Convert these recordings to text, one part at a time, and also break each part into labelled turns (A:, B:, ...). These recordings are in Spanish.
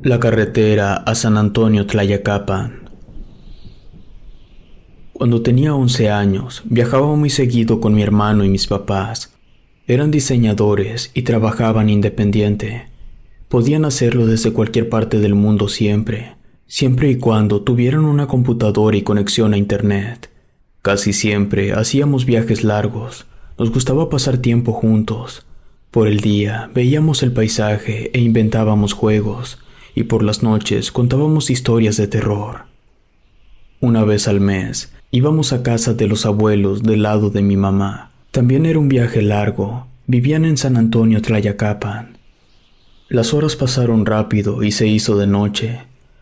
A: La carretera a San Antonio Tlayacapan. Cuando tenía 11 años, viajaba muy seguido con mi hermano y mis papás. Eran diseñadores y trabajaban independiente. Podían hacerlo desde cualquier parte del mundo siempre y cuando tuvieran una computadora y conexión a internet. Casi siempre hacíamos viajes largos. Nos gustaba pasar tiempo juntos. Por el día veíamos el paisaje e inventábamos juegos, y por las noches contábamos historias de terror. Una vez al mes íbamos a casa de los abuelos del lado de mi mamá. También era un viaje largo. Vivían en San Antonio Tlayacapan. Las horas pasaron rápido y se hizo de noche.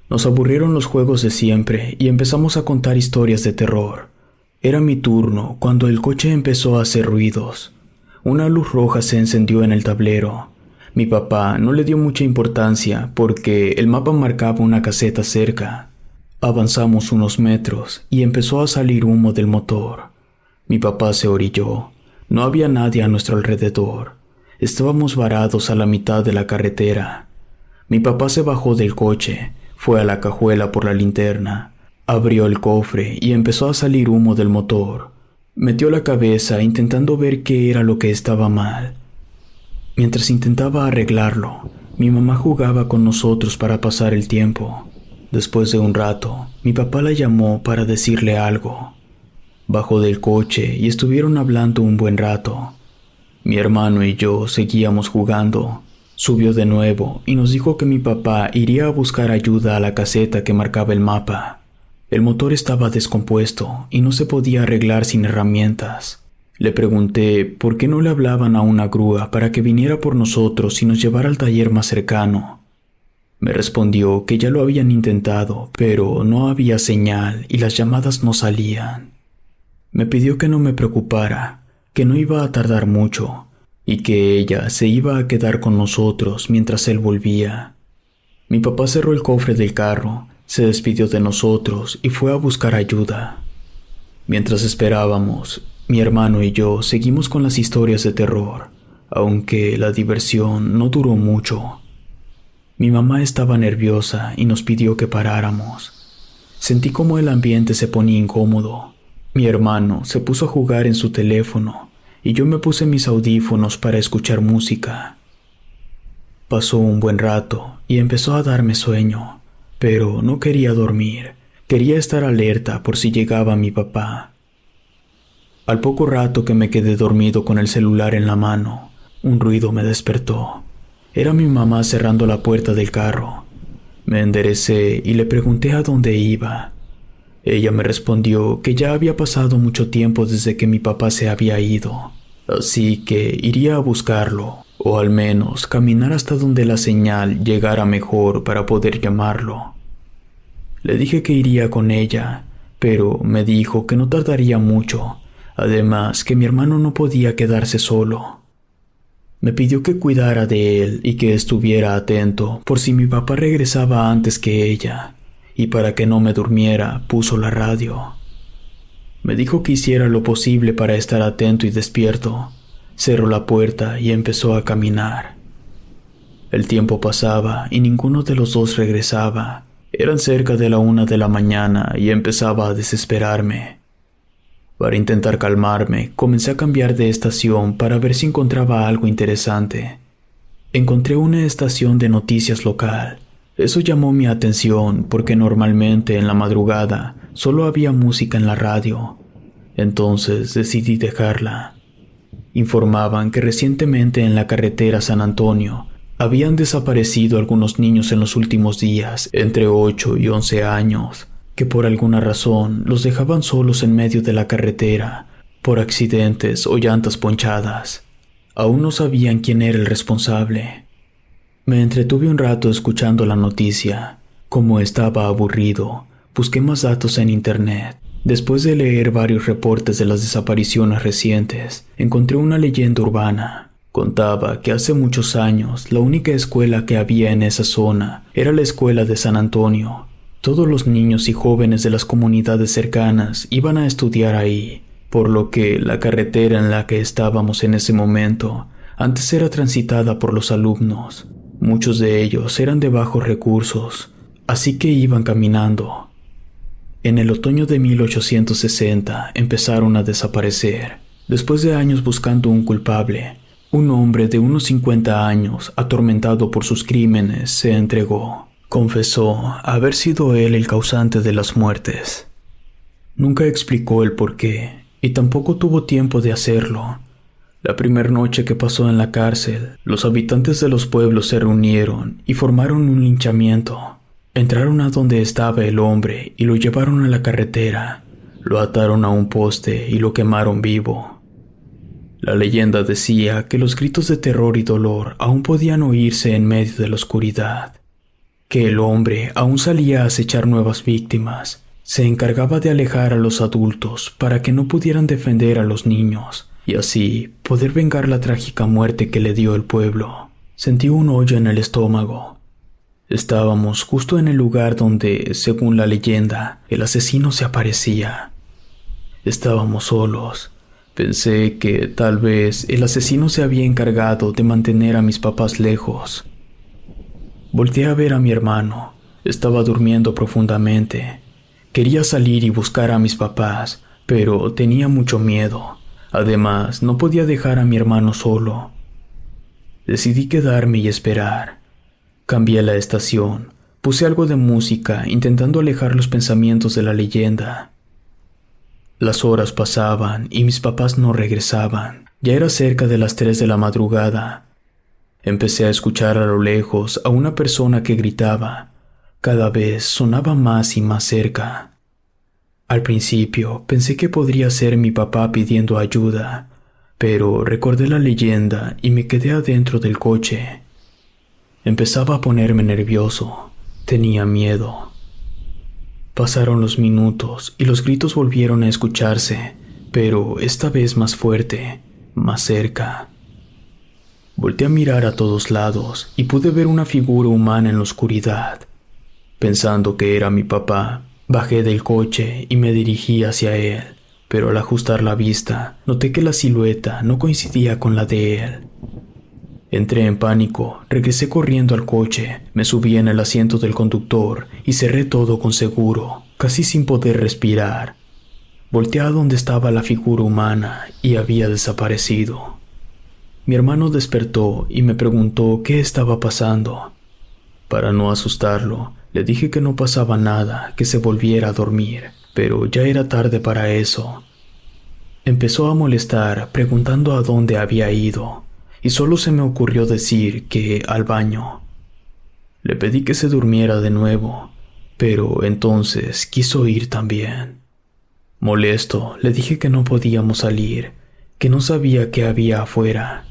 A: Nos aburrieron los juegos de siempre y empezamos a contar historias de terror. Era mi turno cuando el coche empezó a hacer ruidos. Una luz roja se encendió en el tablero. Mi papá no le dio mucha importancia porque el mapa marcaba una caseta cerca. Avanzamos unos metros y empezó a salir humo del motor. Mi papá se orilló. No había nadie a nuestro alrededor. Estábamos varados a la mitad de la carretera. Mi papá se bajó del coche, fue a la cajuela por la linterna, abrió el cofre y empezó a salir humo del motor. Metió la cabeza intentando ver qué era lo que estaba mal. Mientras intentaba arreglarlo, mi mamá jugaba con nosotros para pasar el tiempo. Después de un rato, mi papá la llamó para decirle algo. Bajó del coche y estuvieron hablando un buen rato. Mi hermano y yo seguíamos jugando. Subió de nuevo y nos dijo que mi papá iría a buscar ayuda a la caseta que marcaba el mapa. El motor estaba descompuesto y no se podía arreglar sin herramientas. Le pregunté por qué no le hablaban a una grúa para que viniera por nosotros y nos llevara al taller más cercano. Me respondió que ya lo habían intentado, pero no había señal y las llamadas no salían. Me pidió que no me preocupara, que no iba a tardar mucho y que ella se iba a quedar con nosotros mientras él volvía. Mi papá cerró el cofre del carro, se despidió de nosotros y fue a buscar ayuda. Mientras esperábamos, mi hermano y yo seguimos con las historias de terror, aunque la diversión no duró mucho. Mi mamá estaba nerviosa y nos pidió que paráramos. Sentí como el ambiente se ponía incómodo. Mi hermano se puso a jugar en su teléfono y yo me puse mis audífonos para escuchar música. Pasó un buen rato y empezó a darme sueño, pero no quería dormir. Quería estar alerta por si llegaba mi papá. Al poco rato que me quedé dormido con el celular en la mano, un ruido me despertó. Era mi mamá cerrando la puerta del carro. Me enderecé y le pregunté a dónde iba. Ella me respondió que ya había pasado mucho tiempo desde que mi papá se había ido, así que iría a buscarlo, o al menos caminar hasta donde la señal llegara mejor para poder llamarlo. Le dije que iría con ella, pero me dijo que no tardaría mucho, además que mi hermano no podía quedarse solo. Me pidió que cuidara de él y que estuviera atento por si mi papá regresaba antes que ella. Y para que no me durmiera, puso la radio. Me dijo que hiciera lo posible para estar atento y despierto. Cerró la puerta y empezó a caminar. El tiempo pasaba y ninguno de los dos regresaba. Eran cerca de la 1 de la mañana y empezaba a desesperarme. Para intentar calmarme, comencé a cambiar de estación para ver si encontraba algo interesante. Encontré una estación de noticias local. Eso llamó mi atención porque normalmente en la madrugada solo había música en la radio. Entonces decidí dejarla. Informaban que recientemente en la carretera San Antonio habían desaparecido algunos niños en los últimos días, entre 8 y 11 años, que por alguna razón los dejaban solos en medio de la carretera, por accidentes o llantas ponchadas. Aún no sabían quién era el responsable. Me entretuve un rato escuchando la noticia. Como estaba aburrido, busqué más datos en internet. Después de leer varios reportes de las desapariciones recientes, encontré una leyenda urbana. Contaba que hace muchos años la única escuela que había en esa zona era la escuela de San Antonio. Todos los niños y jóvenes de las comunidades cercanas iban a estudiar ahí, por lo que la carretera en la que estábamos en ese momento antes era transitada por los alumnos. Muchos de ellos eran de bajos recursos, así que iban caminando. En el otoño de 1860 empezaron a desaparecer. Después de años buscando un culpable, un hombre de unos 50 años, atormentado por sus crímenes, se entregó. Confesó haber sido él el causante de las muertes. Nunca explicó el porqué, y tampoco tuvo tiempo de hacerlo. La primera noche que pasó en la cárcel, los habitantes de los pueblos se reunieron y formaron un linchamiento. Entraron a donde estaba el hombre y lo llevaron a la carretera. Lo ataron a un poste y lo quemaron vivo. La leyenda decía que los gritos de terror y dolor aún podían oírse en medio de la oscuridad, que el hombre aún salía a acechar nuevas víctimas. Se encargaba de alejar a los adultos para que no pudieran defender a los niños y así poder vengar la trágica muerte que le dio el pueblo. Sentí un hoyo en el estómago. Estábamos justo en el lugar donde, según la leyenda, el asesino se aparecía. Estábamos solos. Pensé que tal vez el asesino se había encargado de mantener a mis papás lejos. Volteé a ver a mi hermano. Estaba durmiendo profundamente. Quería salir y buscar a mis papás, pero tenía mucho miedo. Además, no podía dejar a mi hermano solo. Decidí quedarme y esperar. Cambié la estación. Puse algo de música, intentando alejar los pensamientos de la leyenda. Las horas pasaban y mis papás no regresaban. Ya era cerca de las 3 de la madrugada. Empecé a escuchar a lo lejos a una persona que gritaba. Cada vez sonaba más y más cerca. Al principio pensé que podría ser mi papá pidiendo ayuda, pero recordé la leyenda y me quedé adentro del coche. Empezaba a ponerme nervioso. Tenía miedo. Pasaron los minutos y los gritos volvieron a escucharse, pero esta vez más fuerte, más cerca. Volteé a mirar a todos lados y pude ver una figura humana en la oscuridad. Pensando que era mi papá, bajé del coche y me dirigí hacia él, pero al ajustar la vista, noté que la silueta no coincidía con la de él. Entré en pánico, regresé corriendo al coche, me subí en el asiento del conductor y cerré todo con seguro, casi sin poder respirar. Volteé a donde estaba la figura humana y había desaparecido. Mi hermano despertó y me preguntó qué estaba pasando. Para no asustarlo, le dije que no pasaba nada, que se volviera a dormir, pero ya era tarde para eso. Empezó a molestar, preguntando a dónde había ido, y solo se me ocurrió decir que al baño. Le pedí que se durmiera de nuevo, pero entonces quiso ir también. Molesto, le dije que no podíamos salir, que no sabía qué había afuera.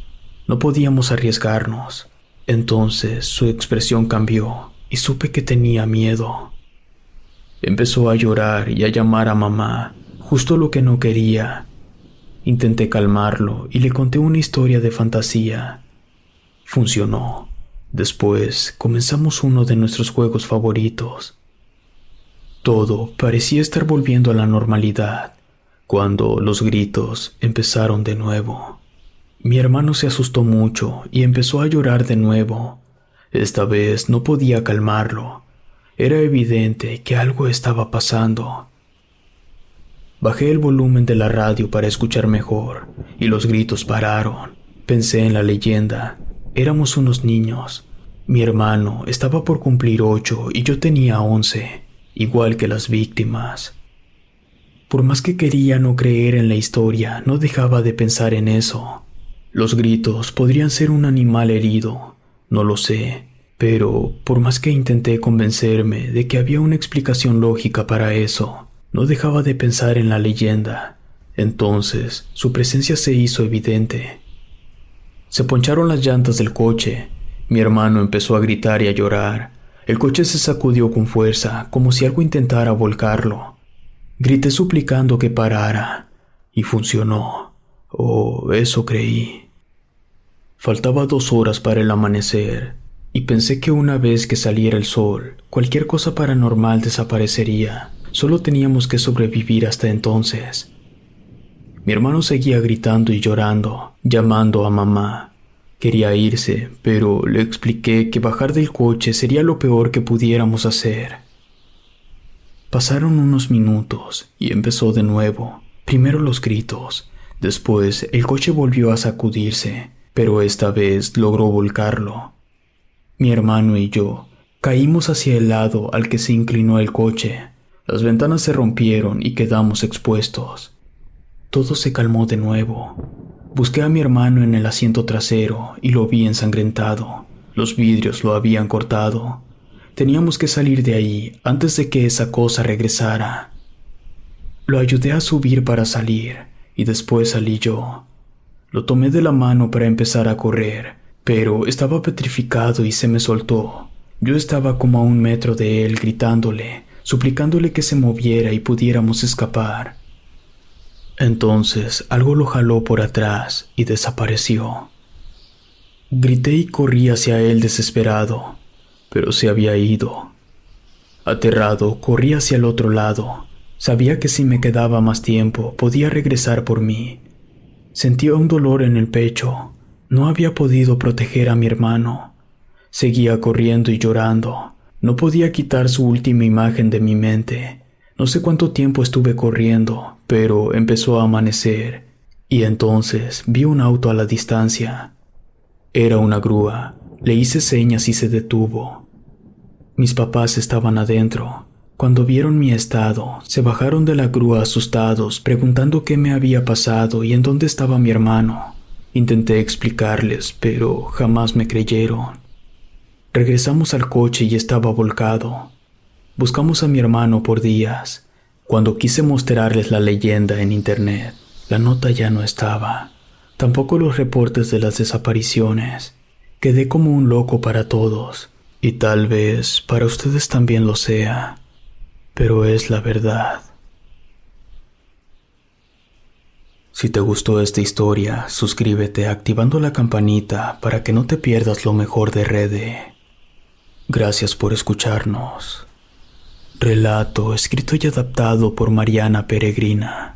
A: No podíamos arriesgarnos. Entonces su expresión cambió y supe que tenía miedo. Empezó a llorar y a llamar a mamá, justo lo que no quería. Intenté calmarlo y le conté una historia de fantasía. Funcionó. Después comenzamos uno de nuestros juegos favoritos. Todo parecía estar volviendo a la normalidad, cuando los gritos empezaron de nuevo. Mi hermano se asustó mucho y empezó a llorar de nuevo. Esta vez no podía calmarlo. Era evidente que algo estaba pasando. Bajé el volumen de la radio para escuchar mejor, y los gritos pararon. Pensé en la leyenda. Éramos unos niños. Mi hermano estaba por cumplir 8 y yo tenía 11, igual que las víctimas. Por más que quería no creer en la historia, no dejaba de pensar en eso. Los gritos podrían ser un animal herido, no lo sé, pero por más que intenté convencerme de que había una explicación lógica para eso, no dejaba de pensar en la leyenda. Entonces, su presencia se hizo evidente. Se poncharon las llantas del coche. Mi hermano empezó a gritar y a llorar. El coche se sacudió con fuerza, como si algo intentara volcarlo. Grité suplicando que parara, y funcionó. Oh, eso creí. Faltaba 2 horas para el amanecer, y pensé que una vez que saliera el sol, cualquier cosa paranormal desaparecería. Solo teníamos que sobrevivir hasta entonces. Mi hermano seguía gritando y llorando, llamando a mamá. Quería irse, pero le expliqué que bajar del coche sería lo peor que pudiéramos hacer. Pasaron unos minutos y empezó de nuevo. Primero los gritos, después el coche volvió a sacudirse, pero esta vez logró volcarlo. Mi hermano y yo caímos hacia el lado al que se inclinó el coche. Las ventanas se rompieron y quedamos expuestos. Todo se calmó de nuevo. Busqué a mi hermano en el asiento trasero y lo vi ensangrentado. Los vidrios lo habían cortado. Teníamos que salir de ahí antes de que esa cosa regresara. Lo ayudé a subir para salir y después salí yo. Lo tomé de la mano para empezar a correr, pero estaba petrificado y se me soltó. Yo estaba como a 1 metro de él gritándole, suplicándole que se moviera y pudiéramos escapar. Entonces algo lo jaló por atrás y desapareció. Grité y corrí hacia él desesperado, pero se había ido. Aterrado, corrí hacia el otro lado. Sabía que si me quedaba más tiempo, podía regresar por mí. Sentía un dolor en el pecho. No había podido proteger a mi hermano. Seguía corriendo y llorando. No podía quitar su última imagen de mi mente. No sé cuánto tiempo estuve corriendo, pero empezó a amanecer, y entonces vi un auto a la distancia. Era una grúa. Le hice señas y se detuvo. Mis papás estaban adentro. Cuando vieron mi estado, se bajaron de la grúa asustados, preguntando qué me había pasado y en dónde estaba mi hermano. Intenté explicarles, pero jamás me creyeron. Regresamos al coche y estaba volcado. Buscamos a mi hermano por días. Cuando quise mostrarles la leyenda en internet, la nota ya no estaba. Tampoco los reportes de las desapariciones. Quedé como un loco para todos, y tal vez para ustedes también lo sea, pero es la verdad. Si te gustó esta historia, suscríbete activando la campanita para que no te pierdas lo mejor de Rede. Gracias por escucharnos. Relato escrito y adaptado por Mariana Peregrina.